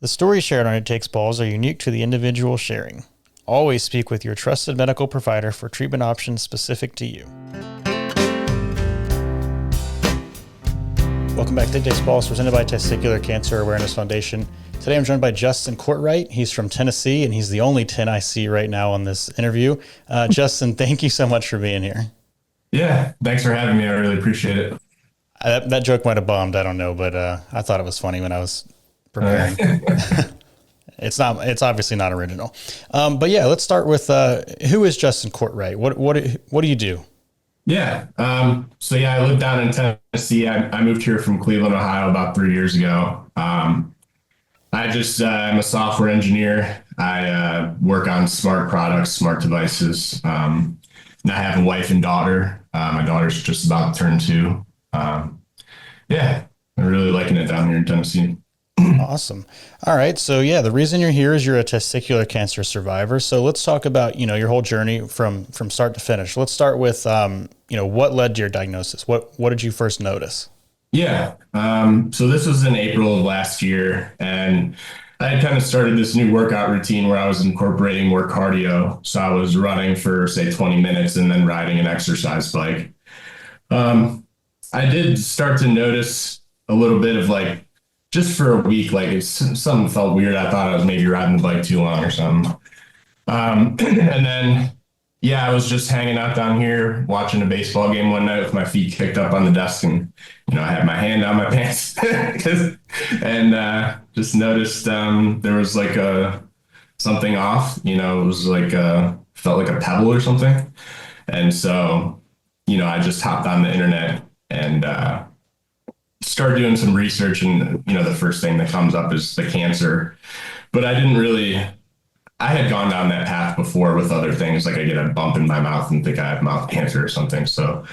The stories shared on It Takes Balls are unique to the individual sharing. Always speak with your trusted medical provider for treatment options specific to you. Welcome back to It Takes Balls, presented by Testicular Cancer Awareness Foundation. Today I'm joined by Justin Courtright. He's from Tennessee, and he's the only 10 I see right now on this interview. Justin, thank you so much for being here. Yeah, thanks for having me. I really appreciate it. That joke might have bombed, I don't know, but I thought it was funny when I was preparing. It's obviously not original. But yeah, let's start with who is Justin Courtright? What do you do? Yeah. I live down in Tennessee. I moved here from Cleveland, Ohio about 3 years ago. I'm a software engineer. I work on smart products, smart devices. And I have a wife and daughter. My daughter's just about to turn 2. Yeah, I'm really liking it down here in Tennessee. Awesome. All right. So yeah, the reason you're here is you're a testicular cancer survivor. So let's talk about, your whole journey from start to finish. Let's start with, what led to your diagnosis? What did you first notice? Yeah. So this was in April of last year, and I had kind of started this new workout routine where I was incorporating more cardio. So I was running for, say, 20 minutes and then riding an exercise bike. I did start to notice a little bit of just for a week, something felt weird. I thought I was maybe riding the bike too long or something. And then, yeah, I was just hanging out down here watching a baseball game one night with my feet kicked up on the desk, and I had my hand down my pants, and just noticed there was something off. It was felt like a pebble or something, and so I just hopped on the internet and started doing some research, and the first thing that comes up is the cancer. But I had gone down that path before with other things, like I get a bump in my mouth and think I have mouth cancer or something. So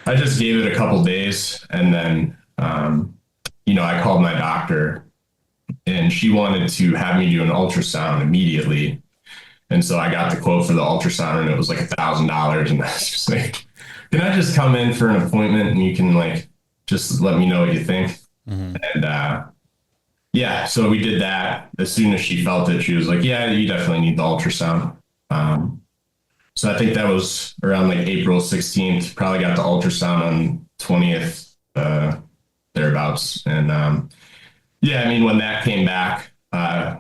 I just gave it a couple days, and then I called my doctor, and she wanted to have me do an ultrasound immediately. And so I got the quote for the ultrasound, and it was like $1,000, and I was just like, can I just come in for an appointment and you can just let me know what you think? Mm-hmm. And yeah, so we did that. As soon as she felt it, she was like, yeah, you definitely need the ultrasound. So I think that was around April 16th, probably got the ultrasound on 20th, thereabouts. And when that came back, I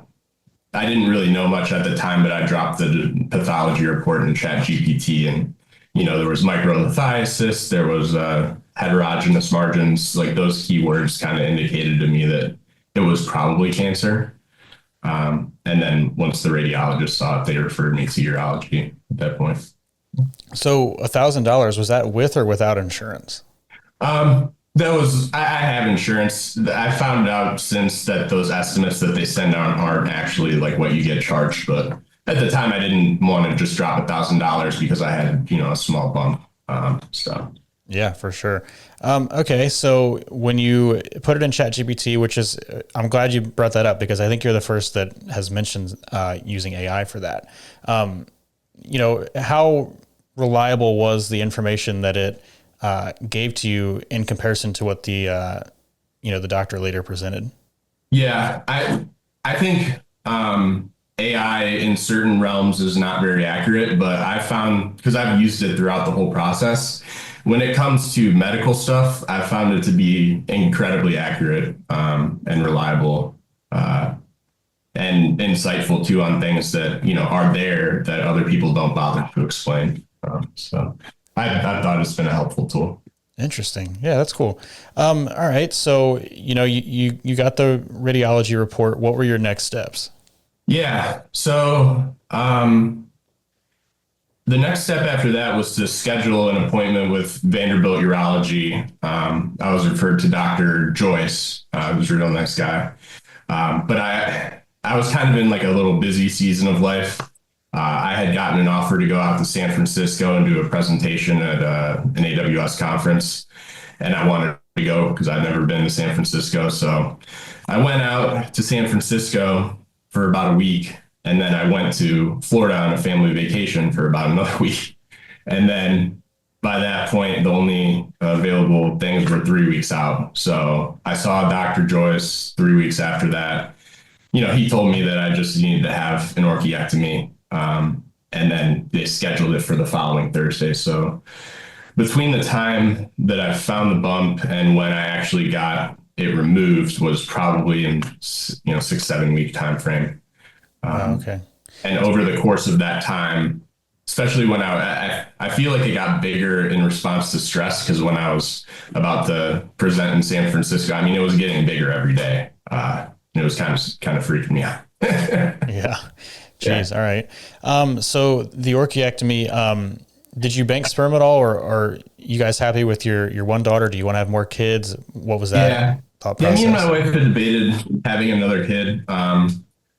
didn't really know much at the time, but I dropped the pathology report in ChatGPT, and there was microlithiasis, there was heterogeneous margins. Those keywords kind of indicated to me that it was probably cancer. And then once the radiologist saw it, they referred me to urology at that point. So $1,000, was that with or without insurance? I have insurance. I found out since that those estimates that they send out aren't actually what you get charged, but at the time I didn't want to just drop $1,000 because I had, a small bump. Yeah, for sure. Okay. So when you put it in ChatGPT, which is, I'm glad you brought that up because I think you're the first that has mentioned using AI for that. How reliable was the information that it gave to you in comparison to what the doctor later presented? Yeah, I think AI in certain realms is not very accurate, but I found, because I've used it throughout the whole process, when it comes to medical stuff, I found it to be incredibly accurate and reliable and insightful too on things that are there that other people don't bother to explain. So I thought it's been a helpful tool. Interesting. Yeah, that's cool. All right. So you got the radiology report. What were your next steps? Yeah. So the next step after that was to schedule an appointment with Vanderbilt Urology. I was referred to Dr. Joyce, who's a real nice guy. But I was kind of in a little busy season of life. I had gotten an offer to go out to San Francisco and do a presentation at an AWS conference, and I wanted to go because I'd never been to San Francisco. So I went out to San Francisco for about a week, and then I went to Florida on a family vacation for about another week. And then by that point, the only available things were 3 weeks out. So I saw Dr. Joyce 3 weeks after that. he told me that I just needed to have an orchiectomy. And then they scheduled it for the following Thursday. So between the time that I found the bump and when I actually got it removed was probably in 6-7 week time frame. Wow. Um, Okay. and over the course of that time, especially when I feel like it got bigger in response to stress because when I was about to present in San Francisco, I mean, it was getting bigger every day. It was kind of freaking me out. Yeah. Yeah. Jeez. All right. So the orchiectomy, did you bank sperm at all, or are you guys happy with your one daughter? Do you want to have more kids? What was that Yeah. thought Yeah, me and process? my wife had debated having another kid.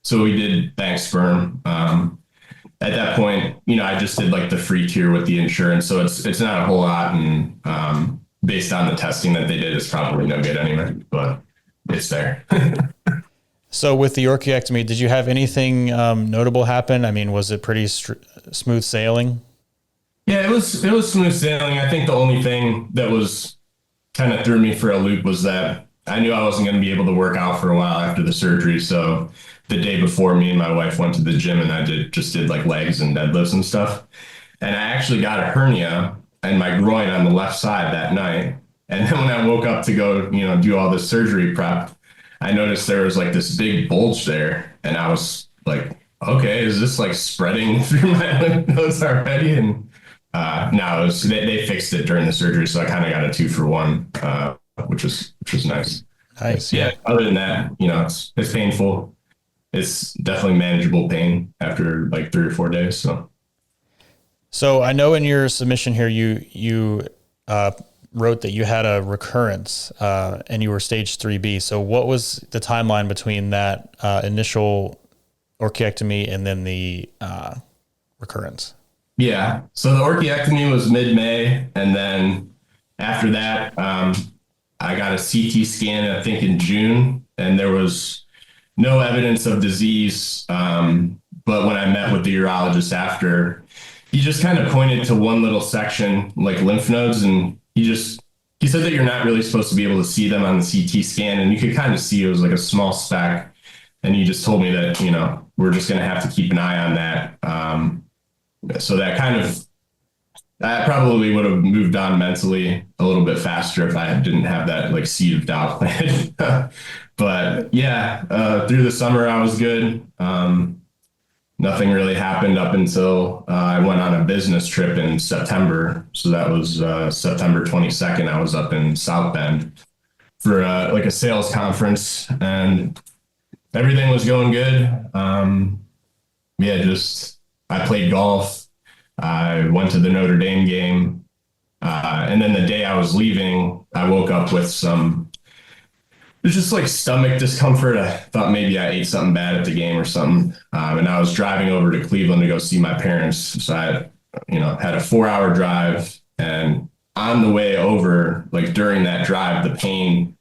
So we did bank sperm. At that point, I just did like the free tier with the insurance. So it's not a whole lot. And based on the testing that they did, it's probably no good anyway, but it's there. So with the orchiectomy, did you have anything notable happen? I mean, was it pretty smooth sailing? Yeah, it was smooth sailing. I think the only thing that was kind of threw me for a loop was that I knew I wasn't going to be able to work out for a while after the surgery. So the day before, me and my wife went to the gym and I just did like legs and deadlifts and stuff. And I actually got a hernia in my groin on the left side that night. And then when I woke up to go, do all this surgery prep, I noticed there was like this big bulge there. And I was like, okay, is this like spreading through my lymph nodes already? And no, they fixed it during the surgery. So I kind of got a 2-for-1, which was nice. But Nice. yeah, Yeah. other than that, it's painful. It's definitely manageable pain after like 3 or 4 days. So So I know in your submission here, you wrote that you had a recurrence and you were stage 3B. So what was the timeline between that initial orchiectomy and then the recurrence? yeah, so the orchiectomy was mid-May, and then after that, I got a CT scan, I think in June, and there was no evidence of disease. But when I met with the urologist after, he just kind of pointed to one little section, like lymph nodes, and he said that you're not really supposed to be able to see them on the CT scan, and you could kind of see it was like a small speck. And he just told me that we're just going to have to keep an eye on that. So that probably would have moved on mentally a little bit faster if I didn't have that like seed of doubt planted. But yeah, through the summer I was good. Nothing really happened up until I went on a business trip in September. So that was September 22nd. I was up in South Bend for like a sales conference, and everything was going good. Yeah, just I played golf. I went to the Notre Dame game. And then the day I was leaving, I woke up with it was just like stomach discomfort. I thought maybe I ate something bad at the game or something. And I was driving over to Cleveland to go see my parents. So I, had a 4-hour drive, and on the way over, like during that drive, the pain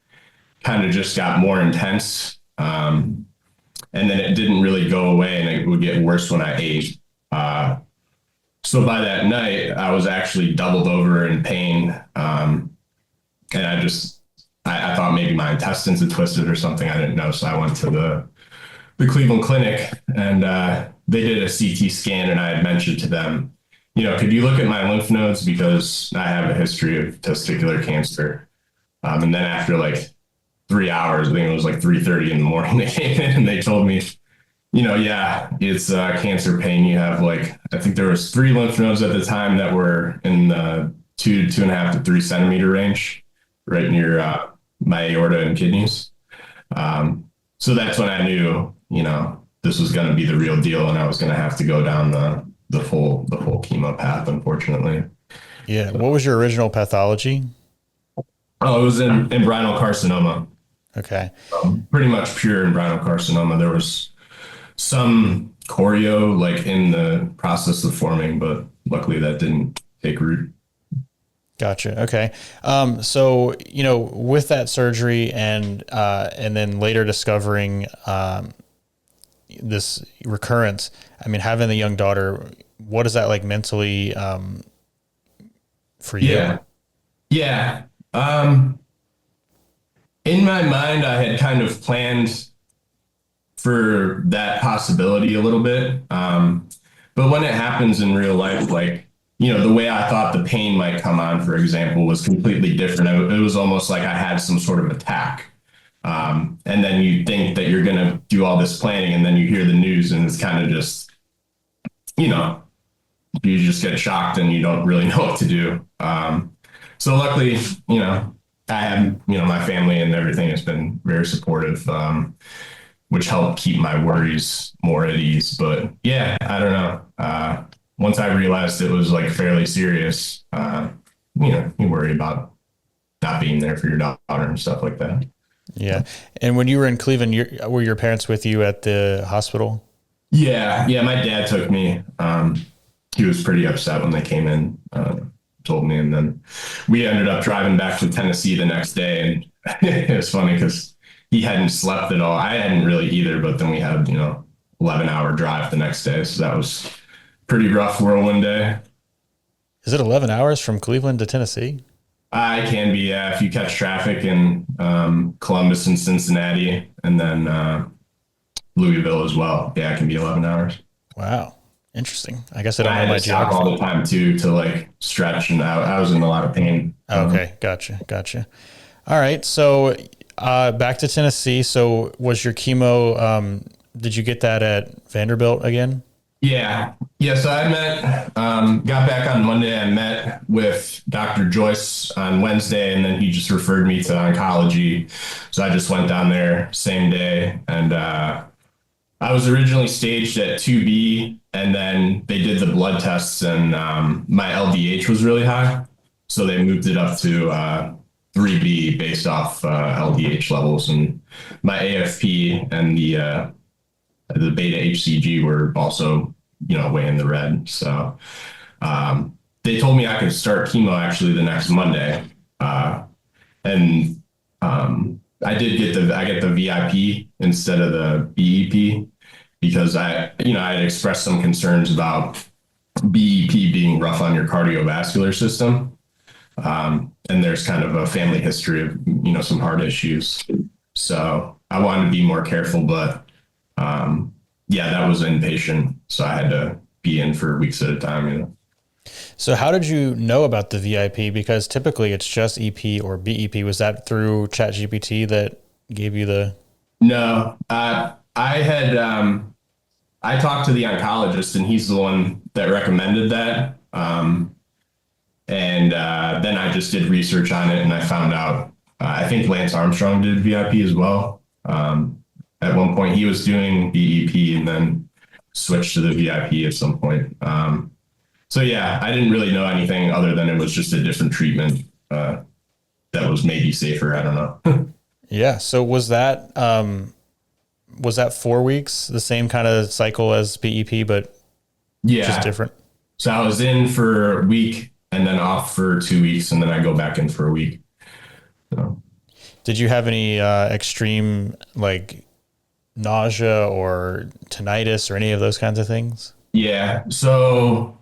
kind of just got more intense. And then it didn't really go away, and it would get worse when I ate. So by that night, I was actually doubled over in pain. And I thought maybe my intestines had twisted or something. I didn't know. So I went to the Cleveland Clinic, and they did a CT scan, and I had mentioned to them, could you look at my lymph nodes because I have a history of testicular cancer. And then after like 3 hours, I think it was like 3:30 in the morning, they came in and they told me, yeah, it's cancer pain. You have like, I think there was 3 lymph nodes at the time that were in the 2.5 to 3 centimeter range, right near my aorta and kidneys. So that's when I knew, this was going to be the real deal, and I was going to have to go down the full chemo path, unfortunately. Yeah. What was your original pathology? Oh, it was in inguinal carcinoma. Okay. Pretty much pure inguinal carcinoma. There was some choreo like in the process of forming, but luckily that didn't take root. Gotcha. Okay. So, with that surgery and then later discovering, this recurrence, I mean, having the young daughter, what is that like mentally, for you? Yeah. Yeah. In my mind, I had kind of planned for that possibility a little bit. But when it happens in real life, like, the way I thought the pain might come on, for example, was completely different. It was almost like I had some sort of attack. And then you think that you're going to do all this planning, and then you hear the news, and it's kind of just, you know, you just get shocked and you don't really know what to do. So luckily, I have, my family and everything has been very supportive, which helped keep my worries more at ease. But yeah, I don't know. Once I realized it was like fairly serious, you worry about not being there for your daughter and stuff like that. Yeah. And when you were in Cleveland, were your parents with you at the hospital? Yeah. Yeah. My dad took me. He was pretty upset when they came in, told me, and then we ended up driving back to Tennessee the next day. And it was funny because he hadn't slept at all. I hadn't really either, but then we had, 11-hour drive the next day. So that was pretty rough whirlwind day. Is it 11 hours from Cleveland to Tennessee? I can be, if you catch traffic in Columbus and Cincinnati, and then Louisville as well. Yeah, it can be 11 hours. Wow. Interesting. I guess I don't I know my had to stop geography. all the time too, to like stretch, and I was in a lot of pain. Okay. Gotcha. All right. So back to Tennessee. So was your chemo, did you get that at Vanderbilt again? Yeah. So I got back on Monday. I met with Dr. Joyce on Wednesday, and then he just referred me to oncology. So I just went down there same day, and I was originally staged at 2B, and then they did the blood tests, and my LDH was really high. So they moved it up to 3B based off LDH levels, and my AFP and the beta HCG were also, way in the red. So they told me I could start chemo actually the next Monday. And I get the VIP instead of the BEP because I had expressed some concerns about BEP being rough on your cardiovascular system. And there's kind of a family history of, some heart issues. So I wanted to be more careful, but that was inpatient. So I had to be in for weeks at a time. So how did you know about the VIP? Because typically it's just EP or BEP. Was that through ChatGPT that gave you the? No, I had, I talked to the oncologist, and he's the one that recommended that. And then I just did research on it, and I found out, I think Lance Armstrong did VIP as well. At one point he was doing BEP and then switched to the VIP at some point. So yeah, I didn't really know anything other than it was just a different treatment that was maybe safer. I don't know. Yeah. So was that 4 weeks, the same kind of cycle as BEP, but just different? So I was in for a week and then off for 2 weeks, and then I go back in for a week. So. Did you have any extreme like nausea or tinnitus or any of those kinds of things? Yeah. So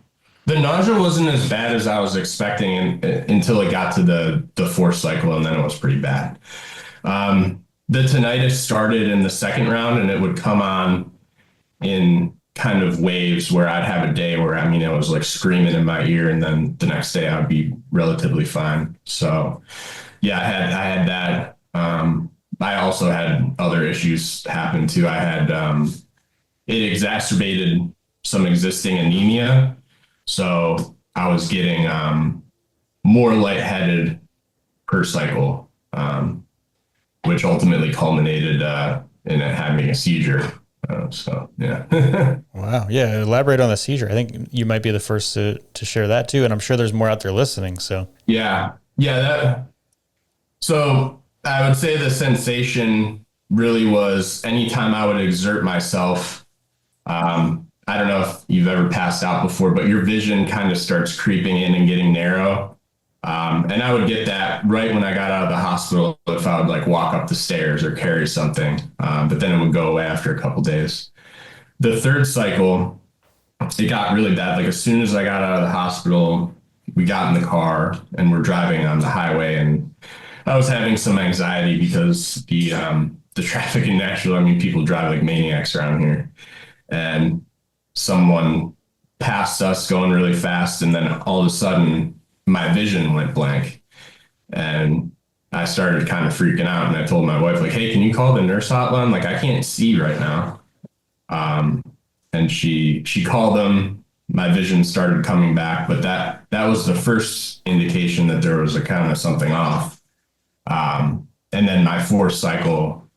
the nausea wasn't as bad as I was expecting until it got to the fourth cycle, and then it was pretty bad. The tinnitus started in the second round, and it would come on in kind of waves where I'd have a day where, it was like screaming in my ear, and then the next day I'd be relatively fine. So yeah, I had that. I also had other issues happen too. I had, it exacerbated some existing anemia. So I was getting more lightheaded per cycle, which ultimately culminated in having a seizure. So, yeah. Wow. Yeah. Elaborate on the seizure. I think you might be the first to share that too. And I'm sure there's more out there listening. So, yeah. So I would say the sensation really was anytime I would exert myself. I don't know if you've ever passed out before, but your vision kind of starts creeping in and getting narrow. And I would get that right when I got out of the hospital if I would like walk up the stairs or carry something. But then it would go away after a couple days. The third cycle, it got really bad. Like as soon as I got out of the hospital, we got in the car and we're driving on the highway, and I was having some anxiety because the traffic in Nashville, I mean, people drive like maniacs around here. And someone passed us going really fast. And then all of a sudden, my vision went blank. And I started kind of freaking out. And I told my wife, like, hey, can you call the nurse hotline? Like, I can't see right now. And she called them. My vision started coming back, but that was the first indication that there was a kind of something off. And then my fourth cycle,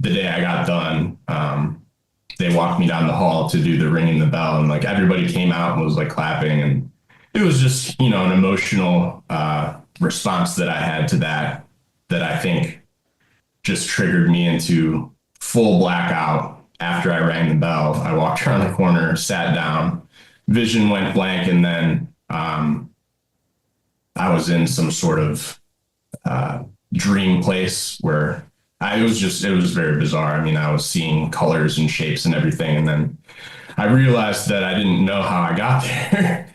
the day I got done, they walked me down the hall to do the ringing the bell, and like everybody came out and was like clapping, and it was just, you know, an emotional response that I had to that I think just triggered me into full blackout. After I rang the bell, I walked around the corner, sat down, vision went blank, and then I was in some sort of dream place where it was very bizarre. I mean, I was seeing colors and shapes and everything. And then I realized that I didn't know how I got there.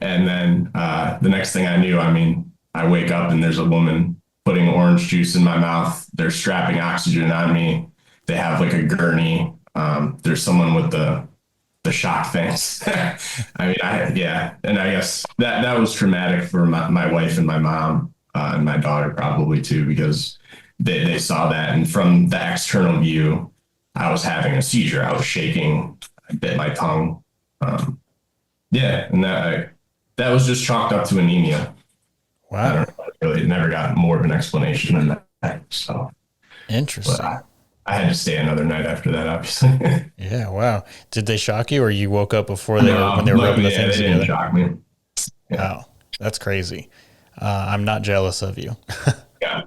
And then the next thing I knew, I mean, I wake up and there's a woman putting orange juice in my mouth. They're strapping oxygen on me. They have like a gurney. There's someone with the shock things. I mean, yeah. And I guess that was traumatic for my wife and my mom and my daughter probably too, because they saw that. And from the external view, I was having a seizure. I was shaking. I bit my tongue. Yeah. And that was just chalked up to anemia. Wow. I don't know, really never got more of an explanation than that. So Interesting. I had to stay another night after that, obviously. Yeah. Wow. Did they shock you, or you woke up before when they were rubbing the things they together? didn't shock me. Yeah. Wow. That's crazy. I'm not jealous of you. Yeah.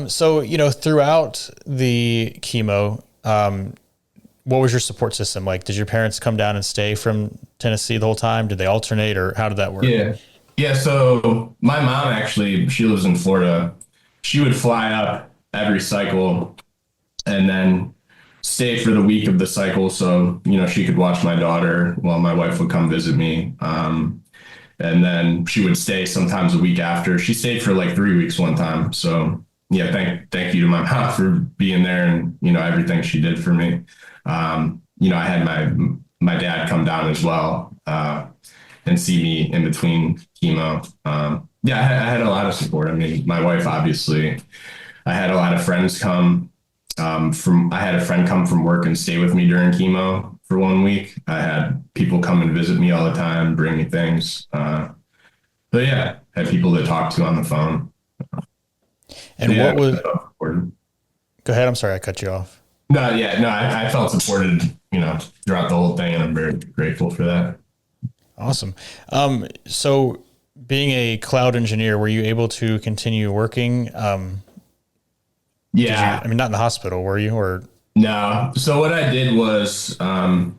So, you know, throughout the chemo, what was your support system like? Did your parents come down and stay from Tennessee the whole time? Did they alternate, or how did that work? Yeah. Yeah. So my mom actually, she lives in Florida. She would fly up every cycle and then stay for the week of the cycle. So, you know, she could watch my daughter while my wife would come visit me. And then she would stay sometimes a week after. She stayed for like 3 weeks one time. So yeah, thank you to my mom for being there and, you know, everything she did for me. You know, I had my dad come down as well and see me in between chemo. Yeah, I had a lot of support. I mean, my wife, obviously, I had a lot of friends come I had a friend come from work and stay with me during chemo for 1 week. I had people come and visit me all the time, bring me things. So yeah, had people to talk to on the phone. And yeah, what was, go ahead. I'm sorry, I cut you off. No, I felt supported, you know, throughout the whole thing, and I'm very grateful for that. Awesome. So being a cloud engineer, were you able to continue working? Yeah. I mean, not in the hospital, were you, or? No. So what I did was, I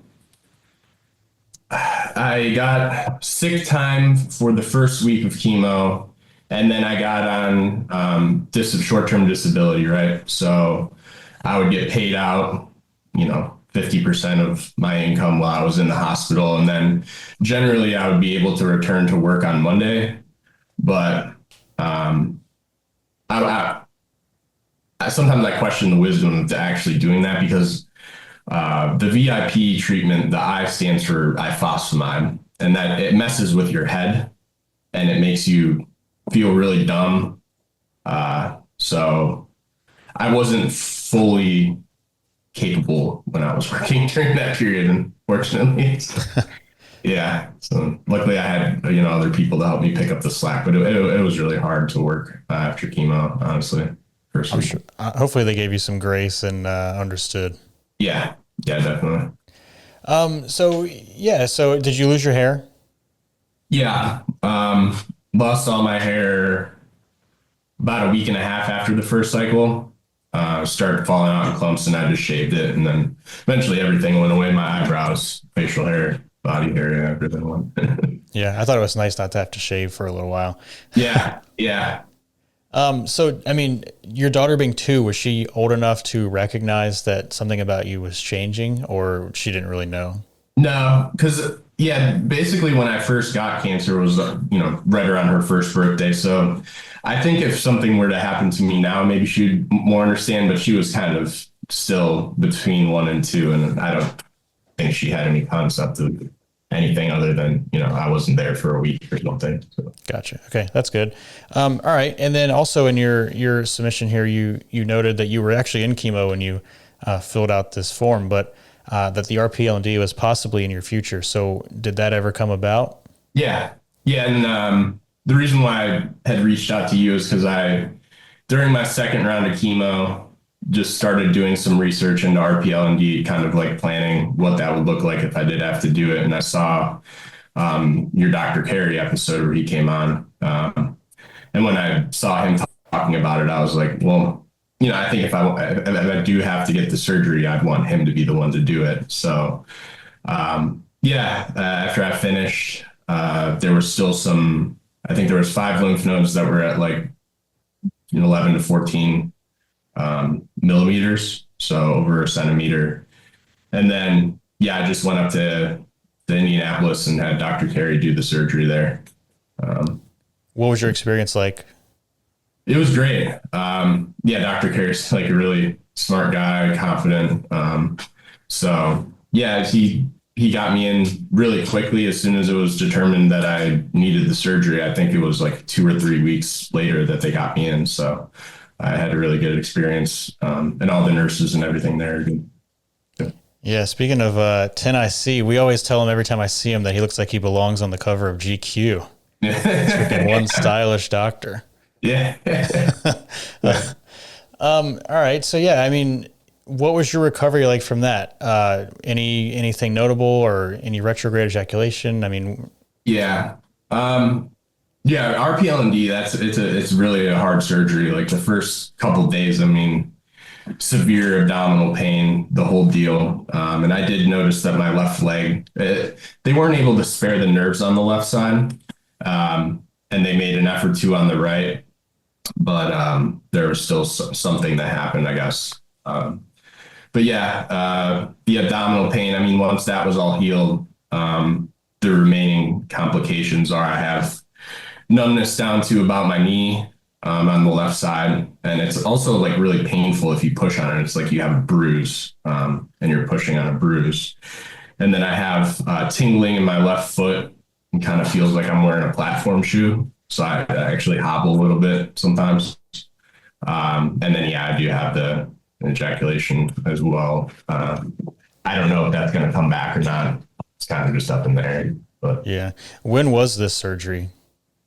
got sick time for the first week of chemo, and then I got on short-term disability, right? So I would get paid out, you know, 50% of my income while I was in the hospital. And then generally I would be able to return to work on Monday. But sometimes I question the wisdom of actually doing that, because the VIP treatment, the I stands for ifosfamide, and that it messes with your head and it makes you feel really dumb. So I wasn't fully capable when I was working during that period, unfortunately. Yeah. So luckily I had, you know, other people to help me pick up the slack, but it was really hard to work after chemo, honestly. I'm sure. Hopefully they gave you some grace and understood. Yeah. Yeah, definitely. So did you lose your hair? Yeah. Lost all my hair about a week and a half after the first cycle. Started falling out in clumps, and I just shaved it. And then eventually everything went away. My eyebrows, facial hair, body hair, everything went. Yeah. I thought it was nice not to have to shave for a little while. Yeah. Yeah. So, I mean, your daughter being 2, was she old enough to recognize that something about you was changing, or she didn't really know? No, because yeah, basically when I first got cancer was right around her first birthday. So I think if something were to happen to me now, maybe she'd more understand. But she was kind of still between 1 and 2, and I don't think she had any concept of anything other than I wasn't there for a week or something. So. Gotcha. Okay, that's good. All right, and then also in your submission here, you noted that you were actually in chemo when you filled out this form, but that the RPL&D was possibly in your future. So did that ever come about? Yeah, yeah, and the reason why I had reached out to you is because during my second round of chemo, just started doing some research into RPL&D, kind of like planning what that would look like if I did have to do it. And I saw your Dr. Carey episode where he came on. And when I saw him talking about it, I was like, well, I think if I do have to get the surgery, I'd want him to be the one to do it. So, after I finished, there was still I think there was 5 lymph nodes that were at like 11 to 14 millimeters, so over a centimeter. And then, I just went up to Indianapolis and had Dr. Carey do the surgery there. What was your experience like? It was great. Dr. Carey's like a really smart guy, confident. He got me in really quickly as soon as it was determined that I needed the surgery. I think it was like 2 or 3 weeks later that they got me in. So I had a really good experience, and all the nurses and everything there. Yeah, speaking of 10IC, we always tell him every time I see him that he looks like he belongs on the cover of GQ. He's freaking one stylish doctor. Yeah. All right. So yeah, I mean, what was your recovery like from that? Anything notable or any retrograde ejaculation? I mean, Yeah. RPL&D, it's really a hard surgery. Like the first couple of days, I mean, severe abdominal pain, the whole deal. And I did notice that my left leg, they weren't able to spare the nerves on the left side. And they made an effort to on the right, but there was still something that happened, I guess. The abdominal pain, I mean, once that was all healed, the remaining complications are I have numbness down to about my knee on the left side. And it's also like really painful if you push on it. It's like you have a bruise and you're pushing on a bruise. And then I have tingling in my left foot and kind of feels like I'm wearing a platform shoe. So I actually hobble a little bit sometimes. And then, I do have the ejaculation as well. I don't know if that's going to come back or not. It's kind of just up in the air. But yeah. When was this surgery?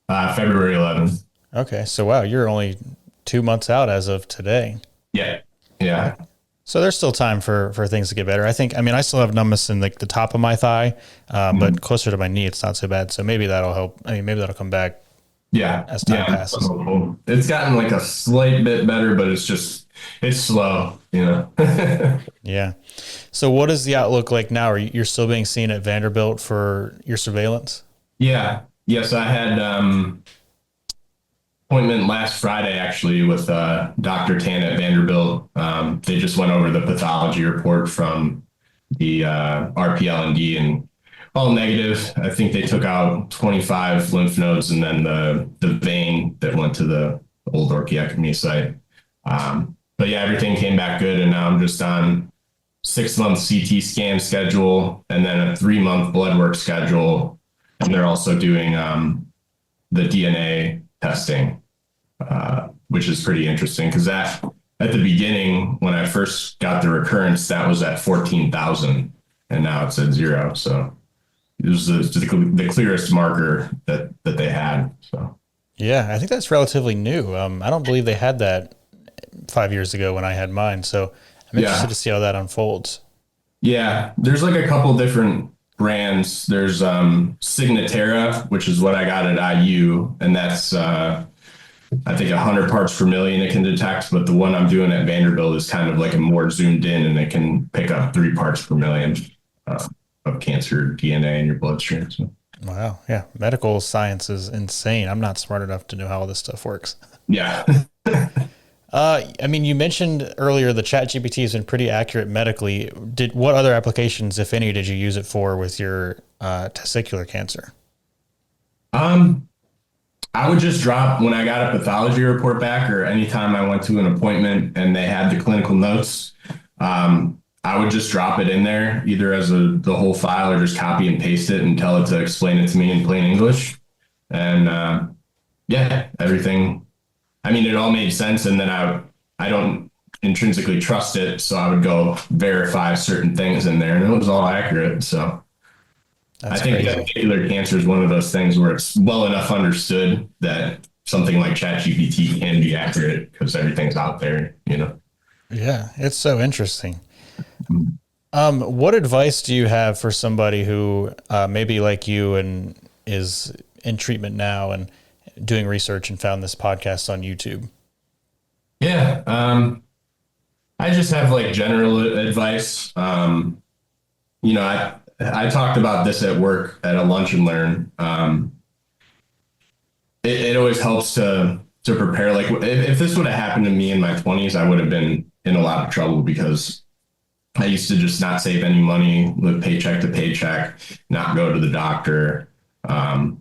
February 11th. Okay. So, wow, you're only 2 months out as of today. Yeah. Yeah. So there's still time for things to get better. I still have numbness in like the top of my thigh, but closer to my knee, it's not so bad. So maybe that'll help. I mean, maybe that'll come back. Yeah. As time passes. It's gotten like a slight bit better, but it's slow, Yeah. So what is the outlook like now? You're still being seen at Vanderbilt for your surveillance? Yeah. Yes, I had appointment last Friday actually with Dr. Tan at Vanderbilt. They just went over the pathology report from the RPL&D and all negative. I think they took out 25 lymph nodes and then the vein that went to the old orchiectomy site. Everything came back good, and now I'm just on 6-month CT scan schedule and then a 3-month blood work schedule. And they're also doing the DNA testing, which is pretty interesting because that at the beginning, when I first got the recurrence, that was at 14,000 and now it's at 0. So it was the clearest marker that they had. So yeah, I think that's relatively new. I don't believe they had that 5 years ago when I had mine. So I'm interested to see how that unfolds. Yeah, there's like a couple different brands. There's Signatera, which is what I got at IU, and that's I think 100 parts per million it can detect, but the one I'm doing at Vanderbilt is kind of like a more zoomed in, and it can pick up 3 parts per million of cancer DNA in your bloodstream. So. Wow. Yeah. Medical science is insane. I'm not smart enough to know how all this stuff works. Yeah. I mean, you mentioned earlier the ChatGPT has been pretty accurate medically. What other applications, if any, did you use it for with your testicular cancer? I would just drop when I got a pathology report back or anytime I went to an appointment and they had the clinical notes. I would just drop it in there either as the whole file or just copy and paste it and tell it to explain it to me in plain English. And yeah, everything. I mean, it all made sense. And then I don't intrinsically trust it. So I would go verify certain things in there and it was all accurate. So That's I think crazy. testicular cancer is one of those things where it's well enough understood that something like ChatGPT can be accurate because everything's out there, you know. Yeah, it's so interesting. What advice do you have for somebody who maybe like you and is in treatment now and doing research and found this podcast on YouTube? Yeah, I just have like general advice. You know, I talked about this at work at a lunch and learn. It always helps to prepare. Like if this would have happened to me in my 20s, I would have been in a lot of trouble because I used to just not save any money, live paycheck to paycheck, not go to the doctor. And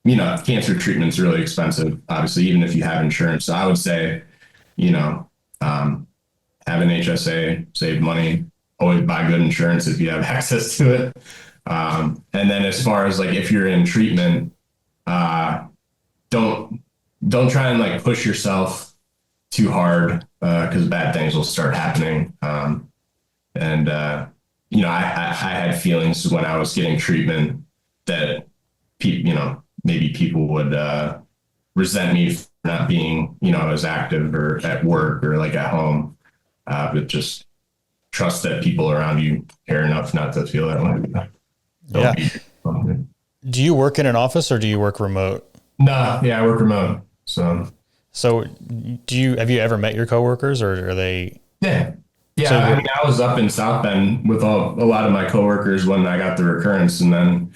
you know, cancer treatment's really expensive, obviously, even if you have insurance. So I would say, you know, have an HSA, save money, always buy good insurance if you have access to it. And then as far as like if you're in treatment, don't try and like push yourself too hard because bad things will start happening. And you know, I had feelings when I was getting treatment that you know, maybe people would resent me for not being, you know, as active or at work or like at home. But just trust that people around you care enough not to feel that way. Yeah. Do you work in an office or do you work remote? No, yeah, I work remote. So have you ever met your coworkers or are they? yeah. Yeah, So I mean, I was up in South Bend with a lot of my coworkers when I got the recurrence, and then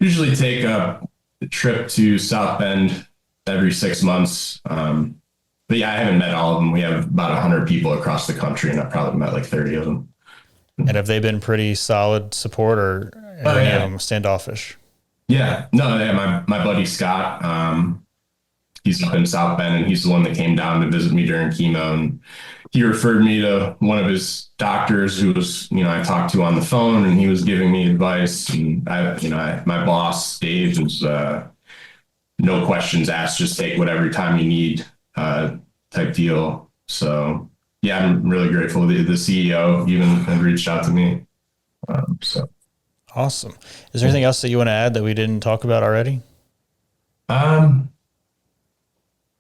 usually take a trip to South Bend every 6 months. But yeah, I haven't met all of them. We have about 100 people across the country, and I've probably met like 30 of them. And have they been pretty solid support or are any of them standoffish? Yeah, no, yeah, my buddy Scott, he's up in South Bend, and he's the one that came down to visit me during chemo, and he referred me to one of his doctors who was, you know, I talked to on the phone, and he was giving me advice. And my boss Dave was no questions asked, just take whatever time you need, type deal. So yeah, I'm really grateful. The CEO even had reached out to me. So Awesome. Is there anything else that you want to add that we didn't talk about already?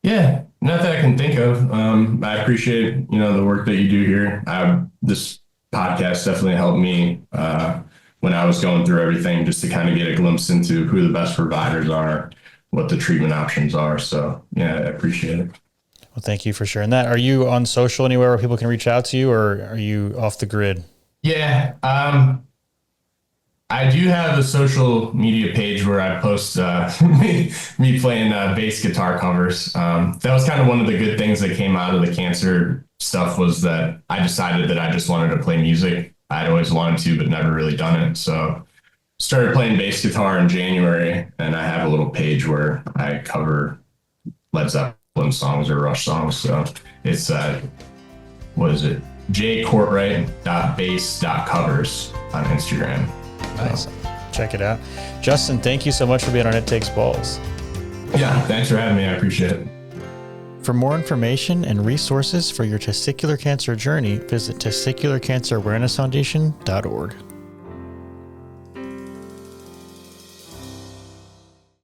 Yeah, not that I can think of. I appreciate, you know, the work that you do here. This podcast definitely helped me when I was going through everything, just to kind of get a glimpse into who the best providers are, what the treatment options are. So yeah, I appreciate it. Well, thank you for sharing that. Are you on social anywhere where people can reach out to you or are you off the grid? Yeah, I do have a social media page where I post me playing bass guitar covers. That was kind of one of the good things that came out of the cancer stuff, was that I decided that I just wanted to play music. I'd always wanted to, but never really done it. So started playing bass guitar in January, and I have a little page where I cover Led Zeppelin songs or Rush songs. So it's what is it? jcourtright.bass.covers on Instagram. Nice. Check it out. Justin, thank you so much for being on It Takes Balls. Yeah, thanks for having me. I appreciate it. For more information and resources for your testicular cancer journey, visit testicularcancerawarenessfoundation.org.